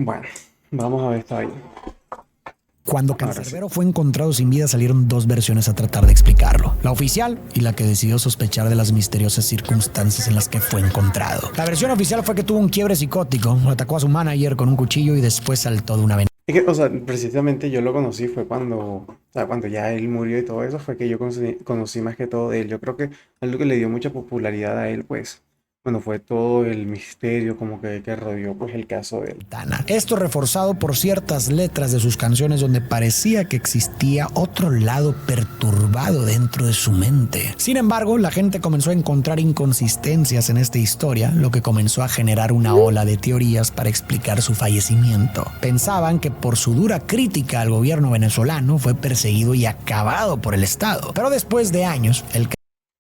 Bueno, vamos a ver esta ahí. Cuando Ahora sí. Cancerbero fue encontrado sin vida, salieron dos versiones a tratar de explicarlo. La oficial y la que decidió sospechar de las misteriosas circunstancias en las que fue encontrado. La versión oficial fue que tuvo un quiebre psicótico, atacó a su manager con un cuchillo y después saltó de una ventana. Es que, o sea, precisamente yo lo conocí fue cuando ya él murió y todo eso, fue que yo conocí más que todo de él. Yo creo que algo que le dio mucha popularidad a él, pues, bueno, fue todo el misterio como que rodeó, pues, el caso de él. Esto reforzado por ciertas letras de sus canciones donde parecía que existía otro lado perturbado dentro de su mente. Sin embargo, la gente comenzó a encontrar inconsistencias en esta historia, lo que comenzó a generar una ola de teorías para explicar su fallecimiento. Pensaban que por su dura crítica al gobierno venezolano fue perseguido y acabado por el Estado. Pero después de años, el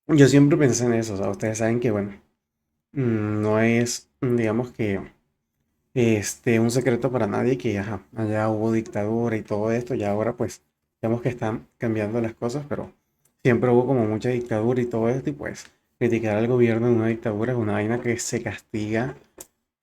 Yo siempre pensé en eso, o sea, ustedes saben que, bueno, no es, digamos que, un secreto para nadie que, ajá, allá hubo dictadura y todo esto, y ahora, pues, digamos que están cambiando las cosas, pero siempre hubo como mucha dictadura y todo esto, y pues, criticar al gobierno en una dictadura es una vaina que se castiga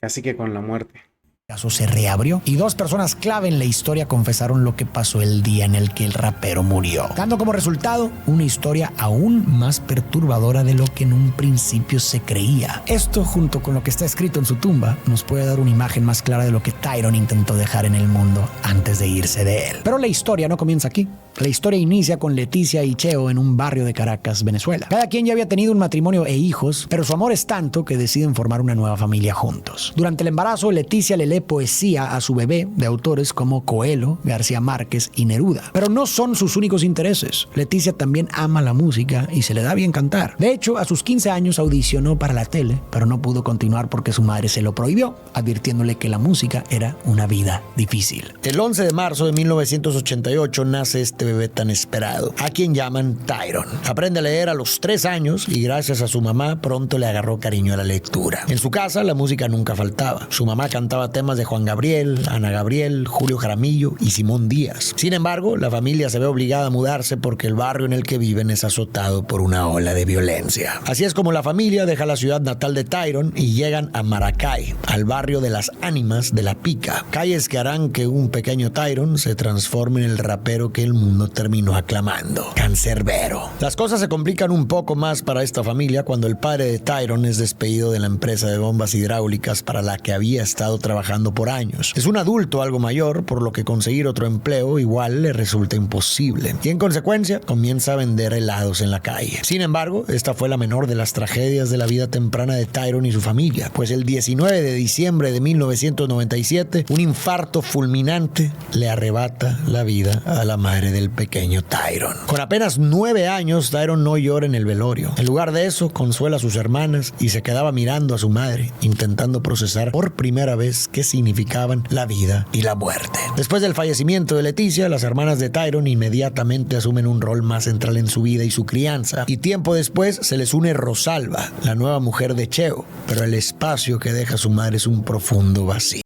casi que con la muerte. caso se reabrió y dos personas clave en la historia confesaron lo que pasó el día en el que el rapero murió, dando como resultado una historia aún más perturbadora de lo que en un principio se creía. Esto, junto con lo que está escrito en su tumba, nos puede dar una imagen más clara de lo que Tyron intentó dejar en el mundo antes de irse de él. Pero la historia no comienza aquí. La historia inicia con Leticia y Cheo en un barrio de Caracas, Venezuela. Cada quien ya había tenido un matrimonio e hijos, pero su amor es tanto que deciden formar una nueva familia juntos. Durante el embarazo, Leticia le lee poesía a su bebé de autores como Coelho, García Márquez y Neruda. Pero no son sus únicos intereses. Leticia también ama la música y se le da bien cantar. De hecho, a sus 15 años audicionó para la tele, pero no pudo continuar porque su madre se lo prohibió, advirtiéndole que la música era una vida difícil. El 11 de marzo de 1988 nace este bebé tan esperado, a quien llaman Tyron. Aprende a leer a los 3 años y gracias a su mamá pronto le agarró cariño a la lectura. En su casa la música nunca faltaba. Su mamá cantaba temas de Juan Gabriel, Ana Gabriel, Julio Jaramillo y Simón Díaz. Sin embargo, la familia se ve obligada a mudarse porque el barrio en el que viven es azotado por una ola de violencia. Así es como la familia deja la ciudad natal de Tyron y llegan a Maracay, al barrio de las ánimas de La Pica, calles que harán que un pequeño Tyron se transforme en el rapero que el mundo terminó aclamando, Cancerbero. Las cosas se complican un poco más para esta familia cuando el padre de Tyron es despedido de la empresa de bombas hidráulicas para la que había estado trabajando por años. Es un adulto algo mayor, por lo que conseguir otro empleo igual le resulta imposible y en consecuencia comienza a vender helados en la calle. Sin embargo, esta fue la menor de las tragedias de la vida temprana de Tyron y su familia, pues el 19 de diciembre de 1997 un infarto fulminante le arrebata la vida a la madre del pequeño Tyron. Con apenas 9 años, Tyron no llora en el velorio. En lugar de eso, consuela a sus hermanas y se quedaba mirando a su madre, intentando procesar por primera vez qué significaban la vida y la muerte. Después del fallecimiento de Leticia, las hermanas de Tyron inmediatamente asumen un rol más central en su vida y su crianza, y tiempo después se les une Rosalba, la nueva mujer de Cheo, pero el espacio que deja su madre es un profundo vacío.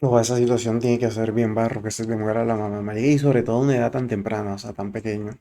O esa situación tiene que ser bien barro, que se te muera la mamá, marica, y sobre todo a una edad tan temprana, o sea, tan pequeño.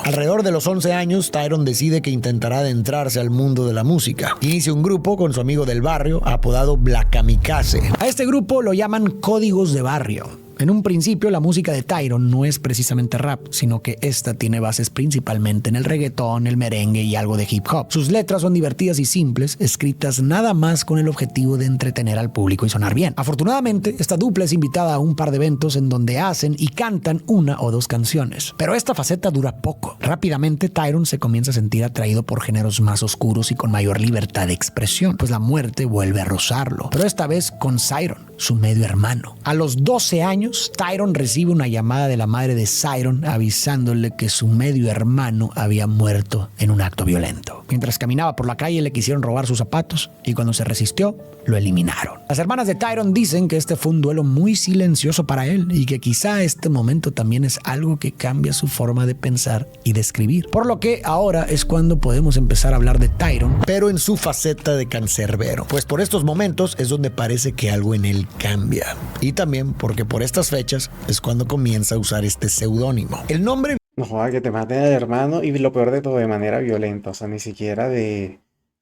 Alrededor de los 11 años, Tyron decide que intentará adentrarse al mundo de la música. Inicia un grupo con su amigo del barrio, apodado Black Kamikaze. A este grupo lo llaman Códigos de Barrio. En un principio, la música de Tyron no es precisamente rap, sino que esta tiene bases principalmente en el reggaetón, el merengue y algo de hip hop. Sus letras son divertidas y simples, escritas nada más con el objetivo de entretener al público y sonar bien. Afortunadamente, esta dupla es invitada a un par de eventos en donde hacen y cantan una o dos canciones. Pero esta faceta dura poco. Rápidamente, Tyron se comienza a sentir atraído por géneros más oscuros y con mayor libertad de expresión, pues la muerte vuelve a rozarlo. Pero esta vez con Cyron, su medio hermano. A los 12 años, Tyron recibe una llamada de la madre de Cyron avisándole que su medio hermano había muerto en un acto violento. Mientras caminaba por la calle le quisieron robar sus zapatos y cuando se resistió, lo eliminaron. Las hermanas de Tyron dicen que este fue un duelo muy silencioso para él y que quizá este momento también es algo que cambia su forma de pensar y de escribir. Por lo que ahora es cuando podemos empezar a hablar de Tyron, pero en su faceta de cancerbero. Pues por estos momentos es donde parece que algo en él cambia. Y también porque por estas fechas es cuando comienza a usar este seudónimo. El nombre... No joda, que te maten al hermano y lo peor de todo, de manera violenta, o sea, ni siquiera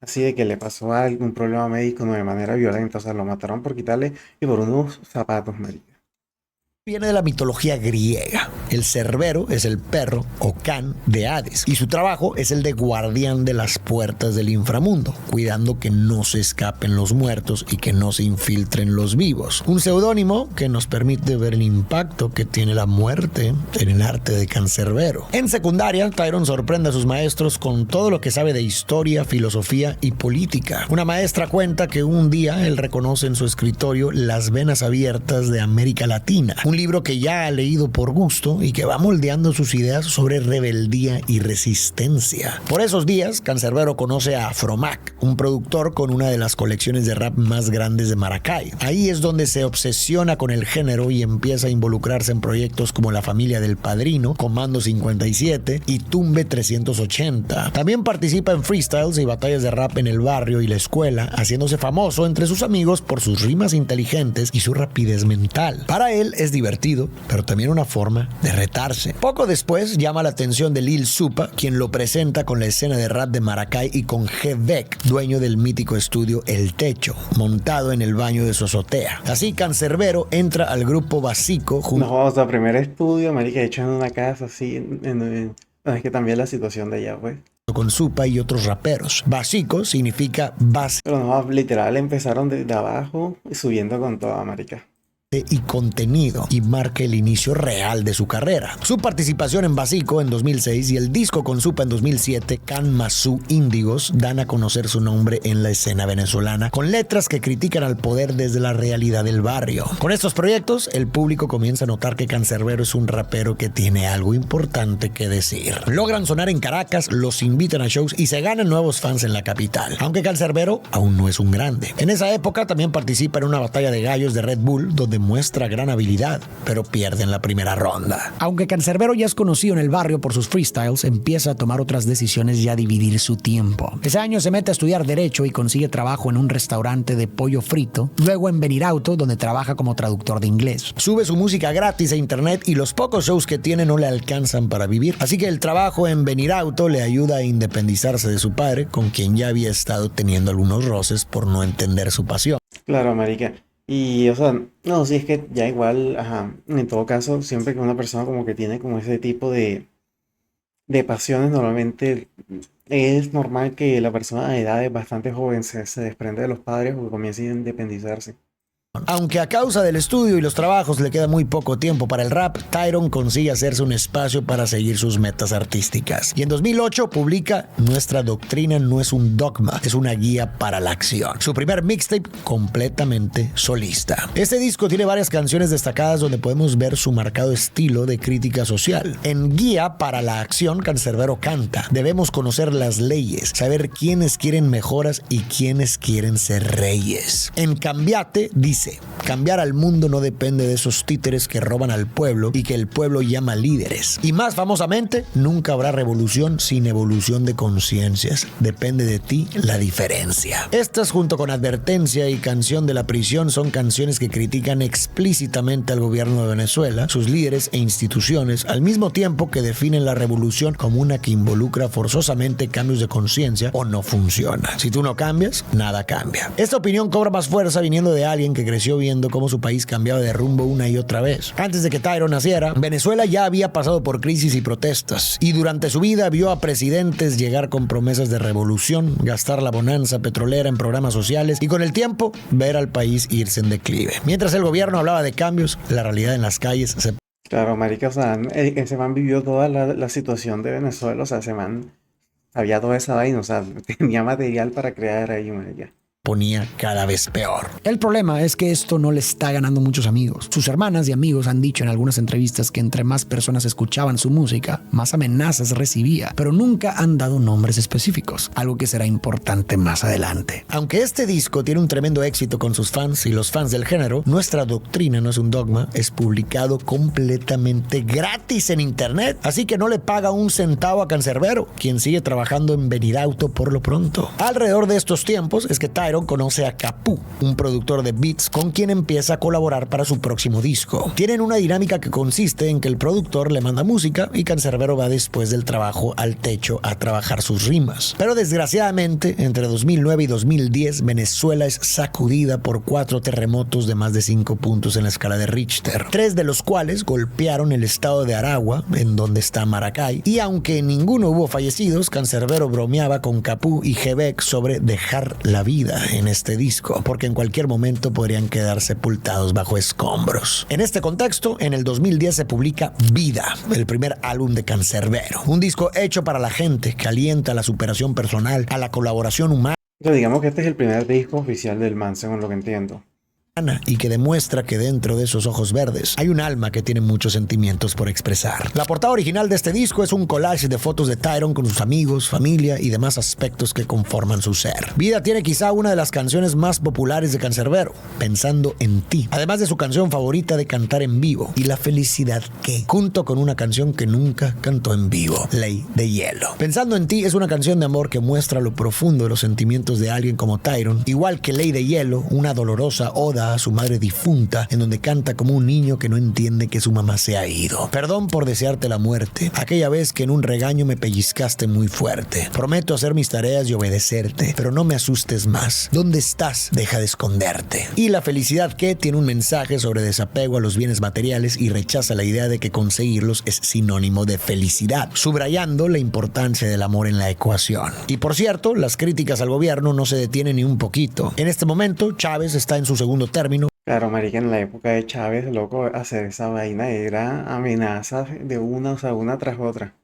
así de que le pasó algún problema médico no de manera violenta, o sea, lo mataron por quitarle y por unos zapatos, marica. Viene de la mitología griega. El Cerbero es el perro o can de Hades y su trabajo es el de guardián de las puertas del inframundo, cuidando que no se escapen los muertos y que no se infiltren los vivos. Un seudónimo que nos permite ver el impacto que tiene la muerte en el arte de Cancerbero. En secundaria, Tyron sorprende a sus maestros con todo lo que sabe de historia, filosofía y política. Una maestra cuenta que un día él reconoce en su escritorio Las venas abiertas de América Latina, un libro que ya ha leído por gusto y que va moldeando sus ideas sobre rebeldía y resistencia. Por esos días, Cancerbero conoce a Afromac, un productor con una de las colecciones de rap más grandes de Maracay. Ahí es donde se obsesiona con el género y empieza a involucrarse en proyectos como La Familia del Padrino, Comando 57 y Tumbe 380. También participa en freestyles y batallas de rap en el barrio y la escuela, haciéndose famoso entre sus amigos por sus rimas inteligentes y su rapidez mental. Para él es divertido, pero también una forma de retarse. Poco después llama la atención de Lil Supa, quien lo presenta con la escena de rap de Maracay y con G-Beck, dueño del mítico estudio El Techo, montado en el baño de su azotea. Así Cancerbero entra al grupo Basico junto... No, o sea, primer estudio, marica, hecho en una casa así, no, es que también la situación de allá, pues. Con Supa y otros raperos. Basico significa base Pero no, literal, empezaron de abajo y subiendo con toda, marica. y contenido y marca el inicio real de su carrera. Su participación en Basico en 2006 y el disco con Supa en 2007, Can Masu Índigos, dan a conocer su nombre en la escena venezolana con letras que critican al poder desde la realidad del barrio. Con estos proyectos, el público comienza a notar que Cancerbero es un rapero que tiene algo importante que decir. Logran sonar en Caracas, los invitan a shows y se ganan nuevos fans en la capital, aunque Cancerbero aún no es un grande. En esa época también participa en una batalla de gallos de Red Bull donde muestra gran habilidad, pero pierde en la primera ronda. Aunque Cancerbero ya es conocido en el barrio por sus freestyles, empieza a tomar otras decisiones y a dividir su tiempo. Ese año se mete a estudiar Derecho y consigue trabajo en un restaurante de pollo frito, luego en Benirauto, donde trabaja como traductor de inglés. Sube su música gratis a internet y los pocos shows que tiene no le alcanzan para vivir, así que el trabajo en Benirauto le ayuda a independizarse de su padre, con quien ya había estado teniendo algunos roces por no entender su pasión. Claro, marica. Y, o sea, no, sí es que ya igual, ajá, en todo caso, siempre que una persona como que tiene como ese tipo de pasiones, normalmente es normal que la persona a edades bastante joven se desprende de los padres o que comience a independizarse. Aunque a causa del estudio y los trabajos le queda muy poco tiempo para el rap, Tyron consigue hacerse un espacio para seguir sus metas artísticas. Y en 2008 publica Nuestra Doctrina No Es Un Dogma, es una guía para la acción. Su primer mixtape completamente solista. Este disco tiene varias canciones destacadas donde podemos ver su marcado estilo de crítica social. En Guía para la Acción, Cancerbero canta: debemos conocer las leyes, saber quiénes quieren mejoras y quiénes quieren ser reyes. En Cambiate dice: cambiar al mundo no depende de esos títeres que roban al pueblo y que el pueblo llama líderes. Y más famosamente, nunca habrá revolución sin evolución de conciencias. Depende de ti la diferencia. Estas, junto con Advertencia y Canción de la Prisión, son canciones que critican explícitamente al gobierno de Venezuela, sus líderes e instituciones, al mismo tiempo que definen la revolución como una que involucra forzosamente cambios de conciencia o no funciona. Si tú no cambias, nada cambia. Esta opinión cobra más fuerza viniendo de alguien que creció viendo cómo su país cambiaba de rumbo una y otra vez. Antes de que Tyron naciera, Venezuela ya había pasado por crisis y protestas, y durante su vida vio a presidentes llegar con promesas de revolución, gastar la bonanza petrolera en programas sociales y con el tiempo ver al país irse en declive. Mientras el gobierno hablaba de cambios, la realidad en las calles se... Claro, marica, o sea, ese man vivió toda la situación de Venezuela, o sea, ese man había toda esa vaina, o sea, tenía material para crear ahí, marica. Ponía cada vez peor. El problema es que esto no le está ganando muchos amigos. Sus hermanas y amigos han dicho en algunas entrevistas que entre más personas escuchaban su música, más amenazas recibía, pero nunca han dado nombres específicos, algo que será importante más adelante. Aunque este disco tiene un tremendo éxito con sus fans y los fans del género, Nuestra Doctrina No Es Un Dogma es publicado completamente gratis en internet, así que no le paga un centavo a Cancerbero, quien sigue trabajando en Benirauto por lo pronto. Alrededor de estos tiempos es que Tyron Tyron conoce a Capú, un productor de beats con quien empieza a colaborar para su próximo disco. Tienen una dinámica que consiste en que el productor le manda música y Canserbero va después del trabajo al techo a trabajar sus rimas. Pero desgraciadamente, entre 2009 y 2010, Venezuela es sacudida por 4 terremotos de más de 5 puntos en la escala de Richter, 3 de los cuales golpearon el estado de Aragua, en donde está Maracay, y aunque en ninguno hubo fallecidos, Canserbero bromeaba con Capú y G-Beck sobre dejar la vida en este disco, porque en cualquier momento podrían quedar sepultados bajo escombros. En este contexto, en el 2010 se publica Vida, el primer álbum de Canserbero, un disco hecho para la gente que alienta a la superación personal, a la colaboración humana, O sea, digamos que este es el primer disco oficial del man, según lo que entiendo. y que demuestra que dentro de esos ojos verdes hay un alma que tiene muchos sentimientos por expresar. La portada original de este disco es un collage de fotos de Tyron con sus amigos, familia y demás aspectos que conforman su ser. Vida tiene quizá una de las canciones más populares de Canserbero, Pensando en ti, además de su canción favorita de cantar en vivo, Y la felicidad que, junto con una canción que nunca cantó en vivo, Ley de Hielo. Pensando en ti es una canción de amor que muestra lo profundo de los sentimientos de alguien como Tyron, igual que Ley de Hielo, una dolorosa oda a su madre difunta, en donde canta como un niño que no entiende que su mamá se ha ido. Perdón por desearte la muerte, aquella vez que en un regaño me pellizcaste muy fuerte. Prometo hacer mis tareas y obedecerte, pero no me asustes más. ¿Dónde estás? Deja de esconderte. Y la felicidad que tiene un mensaje sobre desapego a los bienes materiales y rechaza la idea de que conseguirlos es sinónimo de felicidad, subrayando la importancia del amor en la ecuación. Y por cierto, las críticas al gobierno no se detienen ni un poquito. En este momento, Chávez está en su segundo término. Claro, marica, en la época de Chávez, loco, hacer esa vaina era amenazas de una, o sea, una tras otra.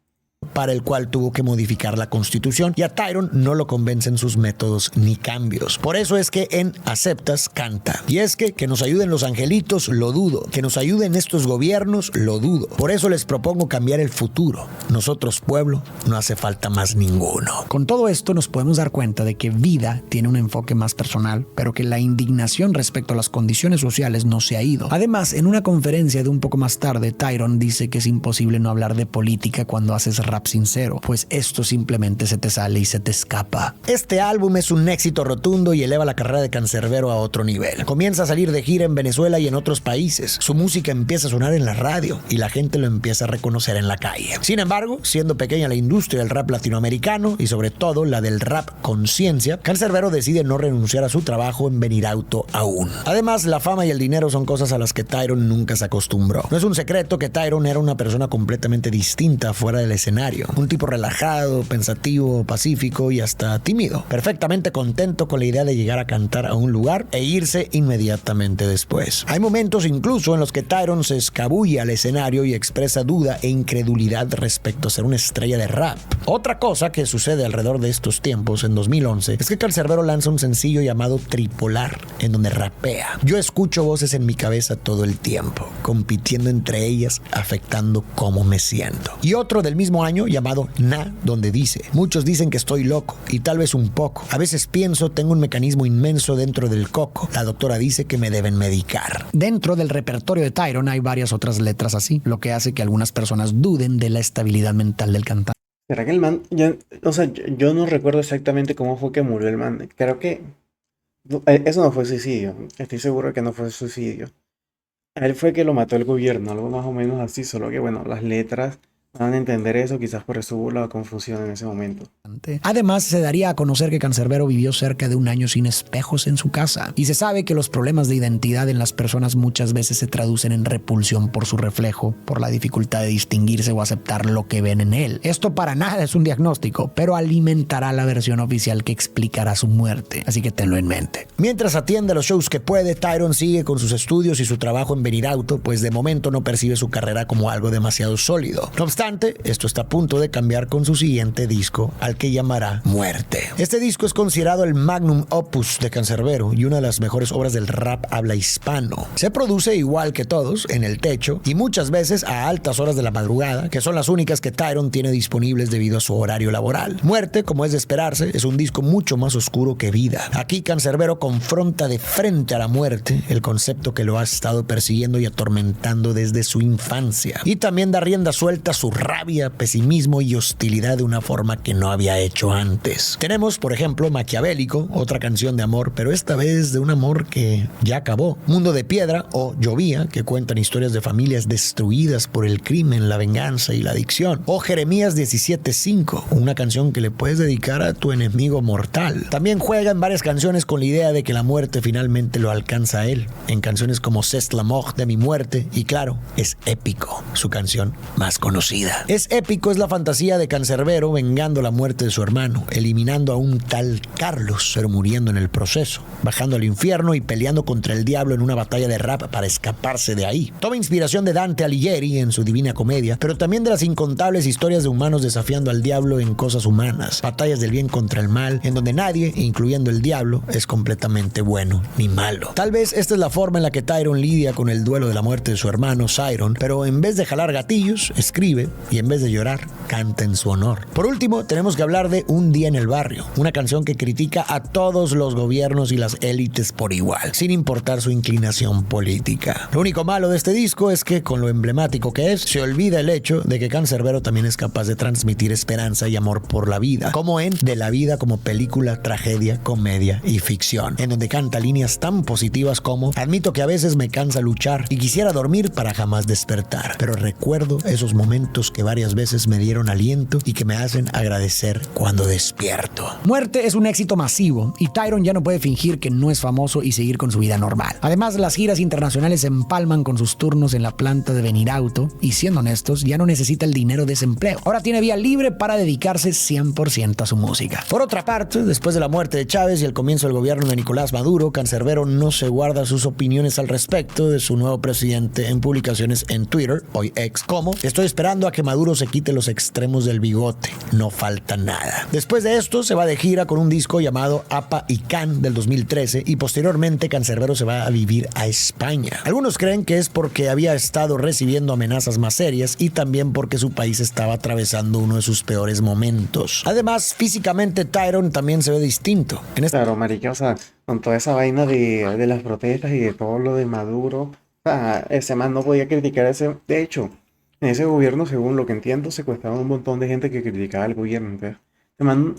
Para el cual tuvo que modificar la Constitución, y a Tyron no lo convencen sus métodos ni cambios. Por eso es que en Aceptas canta. Y es que nos ayuden los angelitos, lo dudo. Que nos ayuden estos gobiernos, lo dudo. Por eso les propongo cambiar el futuro. Nosotros, pueblo, no hace falta más ninguno. Con todo esto nos podemos dar cuenta de que Vida tiene un enfoque más personal, pero que la indignación respecto a las condiciones sociales no se ha ido. Además, en una conferencia de un poco más tarde, Tyron dice que es imposible no hablar de política cuando haces rap sincero, pues esto simplemente se te sale y se te escapa. Este álbum es un éxito rotundo y eleva la carrera de Canserbero a otro nivel. Comienza a salir de gira en Venezuela y en otros países. Su música empieza a sonar en la radio y la gente lo empieza a reconocer en la calle. Sin embargo, siendo pequeña la industria del rap latinoamericano y sobre todo la del rap conciencia, Canserbero decide no renunciar a su trabajo en Venirauto aún. Además, la fama y el dinero son cosas a las que Tyron nunca se acostumbró. No es un secreto que Tyron era una persona completamente distinta fuera del escenario. Un tipo relajado, pensativo, pacífico y hasta tímido. Perfectamente contento con la idea de llegar a cantar a un lugar e irse inmediatamente después. Hay momentos incluso en los que Tyron se escabulle al escenario y expresa duda e incredulidad respecto a ser una estrella de rap. Otra cosa que sucede alrededor de estos tiempos, en 2011, es que Canserbero lanza un sencillo llamado Tripolar, en donde rapea. Yo escucho voces en mi cabeza todo el tiempo, compitiendo entre ellas, afectando cómo me siento. Y otro del mismo año llamado Na, donde dice: muchos dicen que estoy loco, y tal vez un poco. A veces pienso tengo un mecanismo inmenso dentro del coco. La doctora dice que me deben medicar. Dentro del repertorio de Tyron hay varias otras letras así, lo que hace que algunas personas duden de la estabilidad mental del cantante. ¿Será que el man, o sea, yo no recuerdo exactamente cómo fue que murió el man? Creo que eso no fue suicidio. Estoy seguro que no fue suicidio. A él fue que lo mató el gobierno, algo más o menos así, solo que bueno, las letras van a entender eso, quizás por eso hubo la confusión en ese momento. Además, se daría a conocer que Canserbero vivió cerca de un año sin espejos en su casa, y se sabe que los problemas de identidad en las personas muchas veces se traducen en repulsión por su reflejo, por la dificultad de distinguirse o aceptar lo que ven en él. Esto para nada es un diagnóstico, pero alimentará la versión oficial que explicará su muerte, así que tenlo en mente. Mientras atiende los shows que puede, Tyron sigue con sus estudios y su trabajo en Venirauto, pues de momento no percibe su carrera como algo demasiado sólido. No obstante, esto está a punto de cambiar con su siguiente disco, al que llamará Muerte. Este disco es considerado el magnum opus de Canserbero y una de las mejores obras del rap habla hispano. Se produce igual que todos, en el techo, y muchas veces a altas horas de la madrugada, que son las únicas que Tyron tiene disponibles debido a su horario laboral. Muerte, como es de esperarse, es un disco mucho más oscuro que Vida. Aquí Canserbero confronta de frente a la muerte, el concepto que lo ha estado persiguiendo y atormentando desde su infancia, y también da rienda suelta a su su rabia, pesimismo y hostilidad de una forma que no había hecho antes. Tenemos, por ejemplo, Maquiavélico, otra canción de amor, pero esta vez de un amor que ya acabó. Mundo de Piedra o Llovía, que cuentan historias de familias destruidas por el crimen, la venganza y la adicción. O Jeremías 17:5, una canción que le puedes dedicar a tu enemigo mortal. También juega en varias canciones con la idea de que la muerte finalmente lo alcanza a él, en canciones como C'est la mort de mi muerte, y claro, es Épico, su canción más conocida. Es Épico es la fantasía de Cancerbero vengando la muerte de su hermano, eliminando a un tal Carlos, pero muriendo en el proceso, bajando al infierno y peleando contra el diablo en una batalla de rap para escaparse de ahí. Toma inspiración de Dante Alighieri en su Divina Comedia, pero también de las incontables historias de humanos desafiando al diablo en cosas humanas, batallas del bien contra el mal, en donde nadie, incluyendo el diablo, es completamente bueno ni malo. Tal vez esta es la forma en la que Tyrone lidia con el duelo de la muerte de su hermano Siron, pero en vez de jalar gatillos, escribe, y en vez de llorar, canta en su honor. Por último, tenemos que hablar de Un día en el barrio, una canción que critica a todos los gobiernos y las élites por igual, sin importar su inclinación política. Lo único malo de este disco es que, con lo emblemático que es, se olvida el hecho de que Cancerbero también es capaz de transmitir esperanza y amor por la vida, como en De la vida como película, tragedia, comedia y ficción, en donde canta líneas tan positivas como: admito que a veces me cansa luchar y quisiera dormir para jamás despertar, pero recuerdo esos momentos que varias veces me dieron aliento y que me hacen agradecer cuando despierto. Muerte es un éxito masivo y Tyrone ya no puede fingir que no es famoso y seguir con su vida normal. Además, las giras internacionales se empalman con sus turnos en la planta de Benirauto y, siendo honestos, ya no necesita el dinero de ese empleo. Ahora tiene vía libre para dedicarse 100% a su música. Por otra parte, después de la muerte de Chávez y el comienzo del gobierno de Nicolás Maduro, Cancerbero no se guarda sus opiniones al respecto de su nuevo presidente en publicaciones en Twitter, hoy ex, como: estoy esperando a que Maduro se quite los extremos del bigote, no falta nada. Después de esto se va de gira con un disco llamado Apa y Can del 2013 y posteriormente Cancerbero se va a vivir a España. Algunos creen que es porque había estado recibiendo amenazas más serias y también porque su país estaba atravesando uno de sus peores momentos. Además, físicamente Tyrone también se ve distinto. Claro, marica, o sea, con toda esa vaina de las protestas y de todo lo de Maduro, o sea, ese man no podía criticar ese. De hecho, en ese gobierno, según lo que entiendo, secuestraron un montón de gente que criticaba al gobierno. Entonces, ese man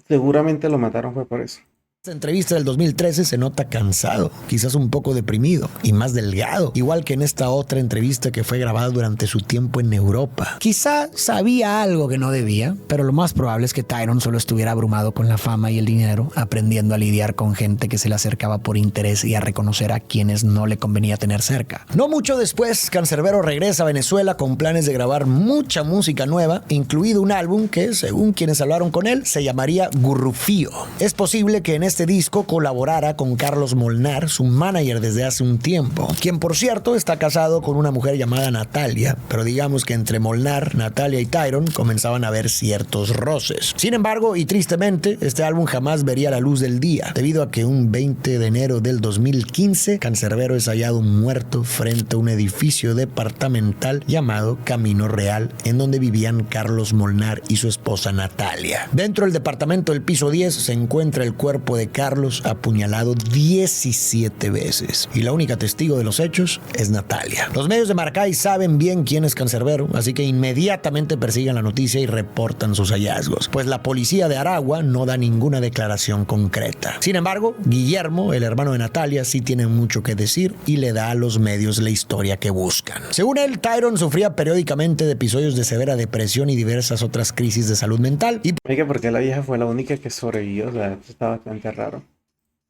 seguramente lo mataron fue por eso. En esta entrevista del 2013 se nota cansado, quizás un poco deprimido y más delgado, igual que en esta otra entrevista que fue grabada durante su tiempo en Europa. Quizá sabía algo que no debía, pero lo más probable es que Tyrone solo estuviera abrumado con la fama y el dinero, aprendiendo a lidiar con gente que se le acercaba por interés y a reconocer a quienes no le convenía tener cerca. No mucho después, Cancerbero regresa a Venezuela con planes de grabar mucha música nueva, incluido un álbum que, según quienes hablaron con él, se llamaría Gurrufío. Es posible que en este disco colaborara con Carlos Molnar, su manager desde hace un tiempo, quien por cierto está casado con una mujer llamada Natalia, pero digamos que entre Molnar, Natalia y Tyrone comenzaban a haber ciertos roces. Sin embargo, y tristemente, este álbum jamás vería la luz del día, debido a que un 20 de enero del 2015, Cancerbero es hallado muerto frente a un edificio departamental llamado Camino Real, en donde vivían Carlos Molnar y su esposa Natalia. Dentro del departamento del piso 10 se encuentra el cuerpo de Carlos apuñalado 17 veces. Y la única testigo de los hechos es Natalia. Los medios de Maracay saben bien quién es Cancerbero, así que inmediatamente persiguen la noticia y reportan sus hallazgos, pues la policía de Aragua no da ninguna declaración concreta. Sin embargo, Guillermo, el hermano de Natalia, sí tiene mucho que decir y le da a los medios la historia que buscan. Según él, Tyrone sufría periódicamente de episodios de severa depresión y diversas otras crisis de salud mental y Oiga, porque la vieja fue la única que sobrevivió, o sea, esto está bastante raro.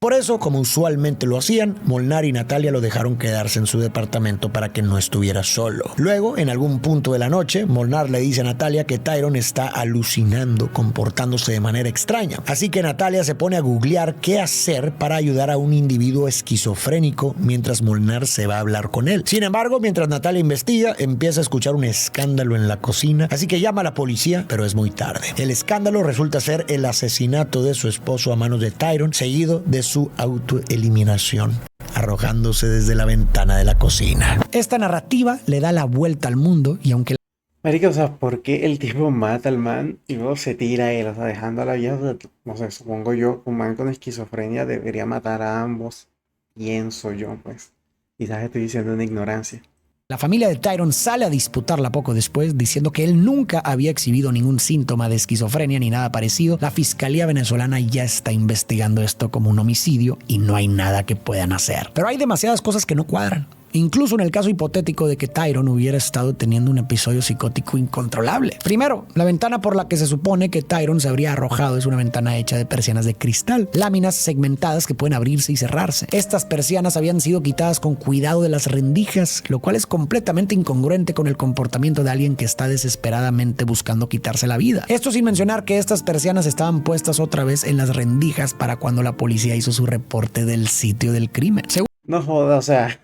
por eso, como usualmente lo hacían, Molnar y Natalia lo dejaron quedarse en su departamento para que no estuviera solo. Luego, en algún punto de la noche, Molnar le dice a Natalia que Tyrone está alucinando, comportándose de manera extraña. Así que Natalia se pone a googlear qué hacer para ayudar a un individuo esquizofrénico mientras Molnar se va a hablar con él. Sin embargo, mientras Natalia investiga, empieza a escuchar un escándalo en la cocina, así que llama a la policía, pero es muy tarde. El escándalo resulta ser el asesinato de su esposo a manos de Tyrone, seguido de su autoeliminación, arrojándose desde la ventana de la cocina. Esta narrativa le da la vuelta al mundo y aunque Marica, o sea, ¿por qué el tipo mata al man y luego se tira a él? O sea, dejando a la vieja, o sea, no sé, supongo yo, un man con esquizofrenia debería matar a ambos. Pienso yo, pues. Quizás estoy diciendo una ignorancia. La familia de Tyron sale a disputarla poco después, diciendo que él nunca había exhibido ningún síntoma de esquizofrenia ni nada parecido. La fiscalía venezolana ya está investigando esto como un homicidio y no hay nada que puedan hacer. Pero hay demasiadas cosas que no cuadran. Incluso en el caso hipotético de que Tyron hubiera estado teniendo un episodio psicótico incontrolable. Primero, la ventana por la que se supone que Tyron se habría arrojado es una ventana hecha de persianas de cristal, láminas segmentadas que pueden abrirse y cerrarse. Estas persianas habían sido quitadas con cuidado de las rendijas, lo cual es completamente incongruente con el comportamiento de alguien que está desesperadamente buscando quitarse la vida. Esto sin mencionar que estas persianas estaban puestas otra vez en las rendijas para cuando la policía hizo su reporte del sitio del crimen. No joda, o sea,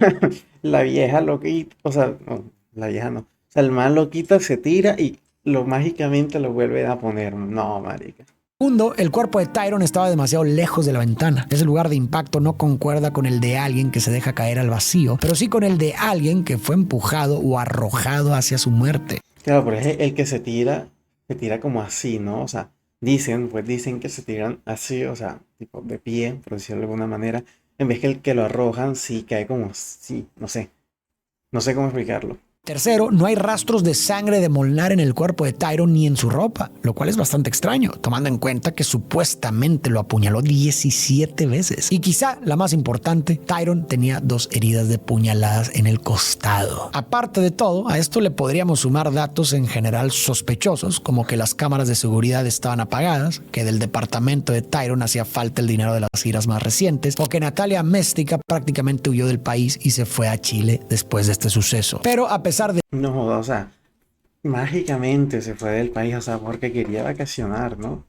la vieja lo quita, o sea, no, la vieja no. O sea, el man lo quita, se tira y lo mágicamente lo vuelve a poner. No, marica. Segundo, el cuerpo de Tyron estaba demasiado lejos de la ventana. Ese lugar de impacto no concuerda con el de alguien que se deja caer al vacío, pero sí con el de alguien que fue empujado o arrojado hacia su muerte. Claro, pero es el que se tira como así, ¿no? O sea, dicen que se tiran así, o sea, tipo de pie, por decirlo de alguna manera. En vez que el que lo arrojan, sí cae como así, no sé. No sé cómo explicarlo. Tercero, no hay rastros de sangre de Molnar en el cuerpo de Tyron ni en su ropa, lo cual es bastante extraño, tomando en cuenta que supuestamente lo apuñaló 17 veces. Y quizá la más importante, Tyron tenía 2 heridas de puñaladas en el costado. Aparte de todo, a esto le podríamos sumar datos en general sospechosos, como que las cámaras de seguridad estaban apagadas, que del departamento de Tyron hacía falta el dinero de las giras más recientes, o que Natalia Mestica prácticamente huyó del país y se fue a Chile después de este suceso. Pero a pesar de No joda, o sea, mágicamente se fue del país, o sea, porque quería vacacionar, ¿no?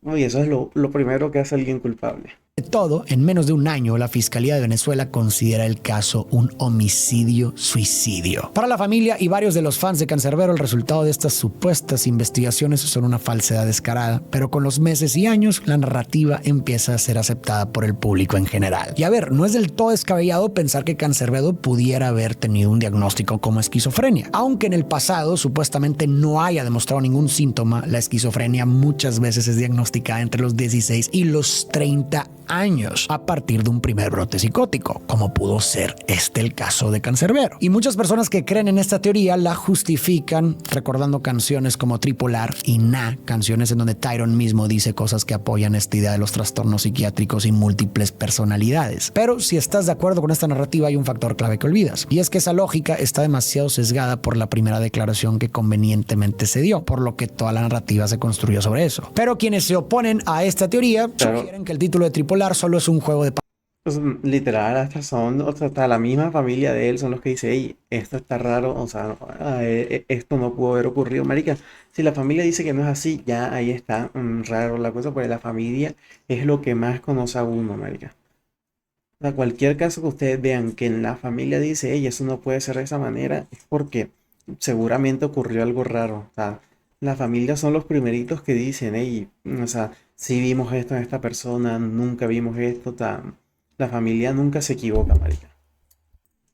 Uy, eso es lo primero que hace alguien culpable. todo, en menos de un año, la Fiscalía de Venezuela considera el caso un homicidio-suicidio. Para la familia y varios de los fans de Cancerbero, el resultado de estas supuestas investigaciones son una falsedad descarada, pero con los meses y años, la narrativa empieza a ser aceptada por el público en general. Y a ver, no es del todo descabellado pensar que Cancerbero pudiera haber tenido un diagnóstico como esquizofrenia. Aunque en el pasado supuestamente no haya demostrado ningún síntoma, la esquizofrenia muchas veces es diagnosticada entre los 16 y los 30 años a partir de un primer brote psicótico, como pudo ser el caso de Cancerbero. Y muchas personas que creen en esta teoría la justifican recordando canciones como Tripolar y Na, canciones en donde Tyron mismo dice cosas que apoyan esta idea de los trastornos psiquiátricos y múltiples personalidades. Pero si estás de acuerdo con esta narrativa, hay un factor clave que olvidas, y es que esa lógica está demasiado sesgada por la primera declaración que convenientemente se dio, por lo que toda la narrativa se construyó sobre eso. Pero quienes se oponen a esta teoría sugieren que el título de Tripolar solo es un juego de pues, literal, hasta la misma familia de él son los que dicen, hey, esto está raro, o sea, esto no pudo haber ocurrido, marica. Si la familia dice que no es así, ya ahí está raro la cosa, porque la familia es lo que más conoce a uno, marica. O sea, cualquier caso que ustedes vean que en la familia dice, hey, eso no puede ser de esa manera, es porque seguramente ocurrió algo raro. O sea, la familia son los primeritos que dicen, hey, o sea, si vimos esto en esta persona, nunca vimos esto, la familia nunca se equivoca, marica.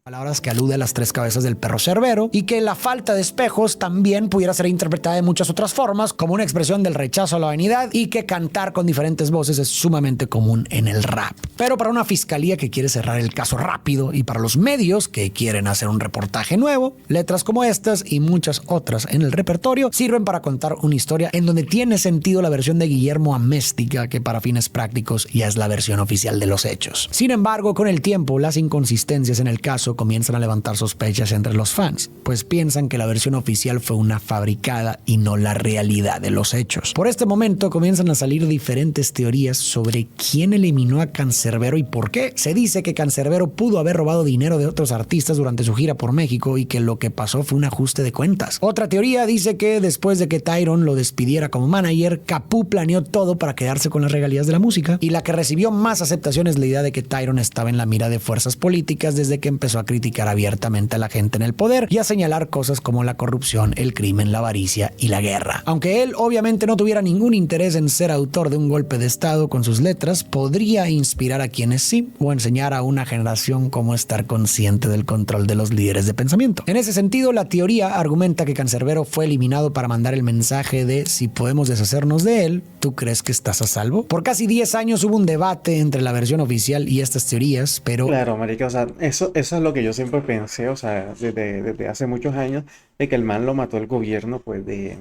Palabras que alude a las 3 cabezas del perro Cerbero, y que la falta de espejos también pudiera ser interpretada de muchas otras formas, como una expresión del rechazo a la vanidad, y que cantar con diferentes voces es sumamente común en el rap. Pero para una fiscalía que quiere cerrar el caso rápido, y para los medios que quieren hacer un reportaje nuevo, letras como estas y muchas otras en el repertorio sirven para contar una historia en donde tiene sentido la versión de Guillermo Améstica, que para fines prácticos ya es la versión oficial de los hechos. Sin embargo, con el tiempo, las inconsistencias en el caso comienzan a levantar sospechas entre los fans, pues piensan que la versión oficial fue una fabricada y no la realidad de los hechos. Por este momento comienzan a salir diferentes teorías sobre quién eliminó a Cancerbero y por qué. Se dice que Cancerbero pudo haber robado dinero de otros artistas durante su gira por México y que lo que pasó fue un ajuste de cuentas. Otra teoría dice que después de que Tyron lo despidiera como manager, Capú planeó todo para quedarse con las regalías de la música, y la que recibió más aceptación es la idea de que Tyron estaba en la mira de fuerzas políticas desde que empezó a criticar abiertamente a la gente en el poder y a señalar cosas como la corrupción, el crimen, la avaricia y la guerra. Aunque él obviamente no tuviera ningún interés en ser autor de un golpe de estado con sus letras, podría inspirar a quienes sí, o enseñar a una generación cómo estar consciente del control de los líderes de pensamiento. En ese sentido, la teoría argumenta que Cancerbero fue eliminado para mandar el mensaje de: si podemos deshacernos de él, ¿tú crees que estás a salvo? Por casi 10 años hubo un debate entre la versión oficial y estas teorías, pero Claro, marica, o sea, eso es lo que yo siempre pensé, o sea, desde hace muchos años, de que el man lo mató el gobierno, pues, de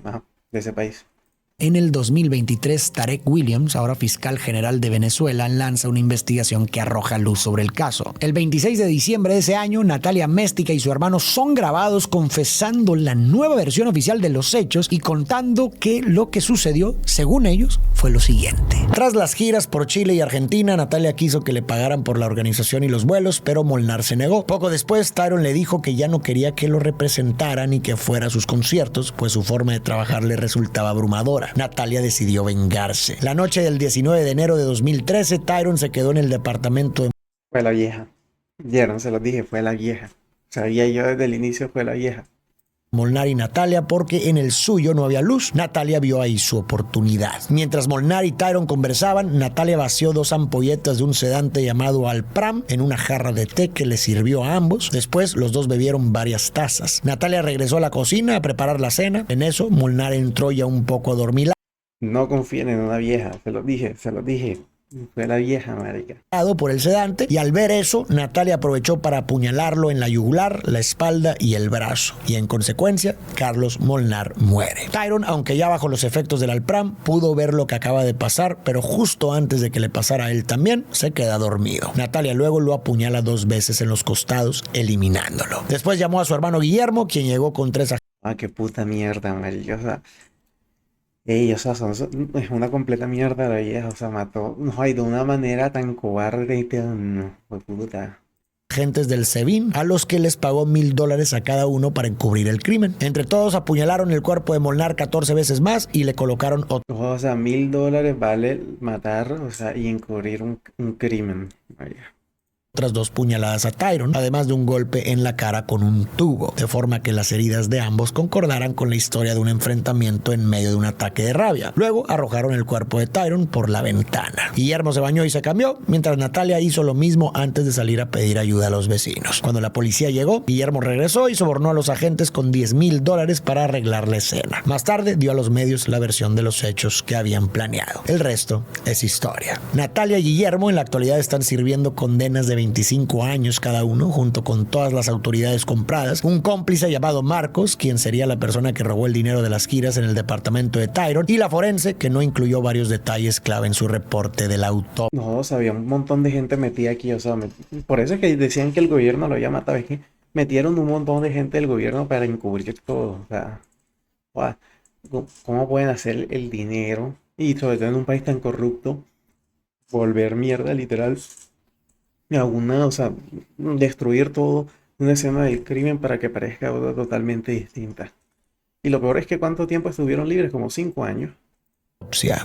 ese país. En el 2023, Tarek Williams, ahora fiscal general de Venezuela, lanza una investigación que arroja luz sobre el caso. El 26 de diciembre de ese año, Natalia Méstica y su hermano son grabados confesando la nueva versión oficial de los hechos y contando que lo que sucedió, según ellos, fue lo siguiente. Tras las giras por Chile y Argentina, Natalia quiso que le pagaran por la organización y los vuelos, pero Molnar se negó. Poco después, Tyron le dijo que ya no quería que lo representaran ni que fuera a sus conciertos, pues su forma de trabajar le resultaba abrumadora. Natalia decidió vengarse. La noche del 19 de enero de 2013, Tyron se quedó en el departamento de... Fue la vieja. Ya no se los dije, fue la vieja. Sabía yo desde el inicio, fue la vieja. Molnar y Natalia porque en el suyo no había luz. Natalia vio ahí su oportunidad. Mientras Molnar y Tyron conversaban, Natalia vació 2 ampolletas de un sedante llamado Alpram en una jarra de té que le sirvió a ambos. Después los dos bebieron varias tazas. Natalia regresó a la cocina a preparar la cena. En eso, Molnar entró ya un poco adormilado No confíen en una vieja, se los dije. Fue la vieja, marica. por el sedante, y al ver eso, Natalia aprovechó para apuñalarlo en la yugular, la espalda y el brazo. Y en consecuencia, Carlos Molnar muere. Tyron, aunque ya bajo los efectos del Alpram, pudo ver lo que acaba de pasar, pero justo antes de que le pasara a él también, se queda dormido. Natalia luego lo apuñala 2 veces en los costados, eliminándolo. Después llamó a su hermano Guillermo, quien llegó con 3 agentes. Ah, qué puta mierda, marica. O sea, ey, o sea, es una completa mierda la vieja. O sea, mató, no, hay de una manera tan cobarde y tan, no, fue puta. Agentes del SEBIN, a los que les pagó $1,000 a cada uno para encubrir el crimen. Entre todos apuñalaron el cuerpo de Molnar 14 veces más y le colocaron O sea, $1,000 vale matar, o sea, y encubrir un crimen. Vaya. otras 2 puñaladas a Tyron, además de un golpe en la cara con un tubo, de forma que las heridas de ambos concordaran con la historia de un enfrentamiento en medio de un ataque de rabia. Luego arrojaron el cuerpo de Tyron por la ventana. Guillermo se bañó y se cambió, mientras Natalia hizo lo mismo antes de salir a pedir ayuda a los vecinos. Cuando la policía llegó, Guillermo regresó y sobornó a los agentes con $10,000 para arreglar la escena. Más tarde dio a los medios la versión de los hechos que habían planeado. El resto es historia. Natalia y Guillermo en la actualidad están sirviendo condenas de 25 años cada uno, junto con todas las autoridades compradas. Un cómplice llamado Marcos, quien sería la persona que robó el dinero de las giras en el departamento de Tyron, y la forense, que no incluyó varios detalles clave en su reporte del autopsia. No, o sea, había un montón de gente metida aquí, o sea, por eso es que decían que el gobierno lo había matado, es que metieron un montón de gente del gobierno para encubrir todo, o sea, guau, ¿cómo pueden hacer el dinero? Y sobre todo en un país tan corrupto, volver mierda literal a una, o sea, destruir todo, una escena del crimen para que parezca otra totalmente distinta. Y lo peor es que ¿cuánto tiempo estuvieron libres? Como 5 años.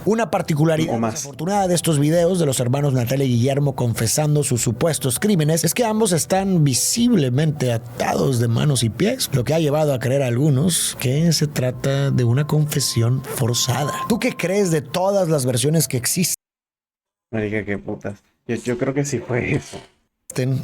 Una particularidad O más. desafortunada de estos videos de los hermanos Natalia y Guillermo confesando sus supuestos crímenes es que ambos están visiblemente atados de manos y pies, lo que ha llevado a creer a algunos que se trata de una confesión forzada. ¿Tú qué crees de todas las versiones que existen? Marica, qué putas. Yo creo que sí fue eso.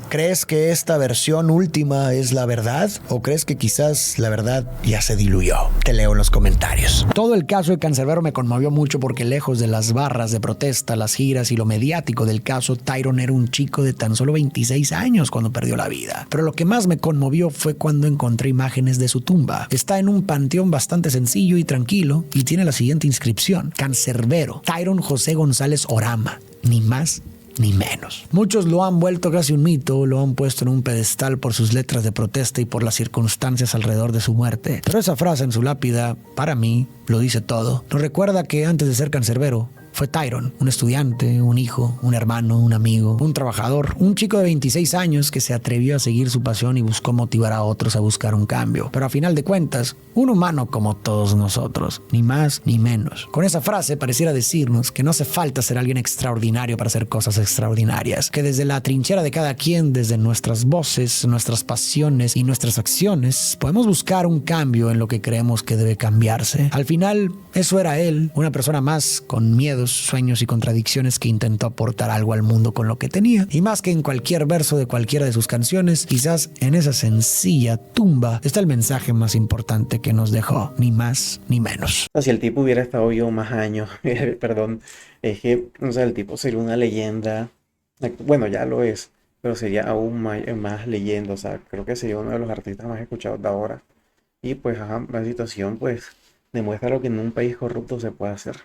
¿Crees que esta versión última es la verdad o crees que quizás la verdad ya se diluyó? Te leo en los comentarios. Todo el caso de Cancerbero me conmovió mucho porque lejos de las barras de protesta, las giras y lo mediático del caso, Tyron era un chico de tan solo 26 años cuando perdió la vida. Pero lo que más me conmovió fue cuando encontré imágenes de su tumba. Está en un panteón bastante sencillo y tranquilo y tiene la siguiente inscripción: Cancerbero, Tyron José González Orama, ni más ni menos. Muchos lo han vuelto casi un mito, lo han puesto en un pedestal por sus letras de protesta y por las circunstancias alrededor de su muerte. Pero esa frase en su lápida, para mí, lo dice todo. Nos recuerda que antes de ser cancerbero, fue Tyron, un estudiante, un hijo, un hermano, un amigo, un trabajador, un chico de 26 años que se atrevió a seguir su pasión y buscó motivar a otros a buscar un cambio. Pero a final de cuentas, un humano como todos nosotros, ni más ni menos. Con esa frase pareciera decirnos que no hace falta ser alguien extraordinario para hacer cosas extraordinarias, que desde la trinchera de cada quien, desde nuestras voces, nuestras pasiones y nuestras acciones, podemos buscar un cambio en lo que creemos que debe cambiarse. Al final, eso era él, una persona más con miedos, sueños y contradicciones que intentó aportar algo al mundo con lo que tenía. Y más que en cualquier verso de cualquiera de sus canciones, quizás en esa sencilla tumba está el mensaje más importante que nos dejó, ni más ni menos. O sea, si el tipo hubiera estado vivo más años, perdón, es que, o sea, el tipo sería una leyenda. Bueno, ya lo es, pero sería aún más leyenda, o sea, creo que sería uno de los artistas más escuchados de ahora. Y pues, ajá, la situación pues demuestra lo que en un país corrupto se puede hacer.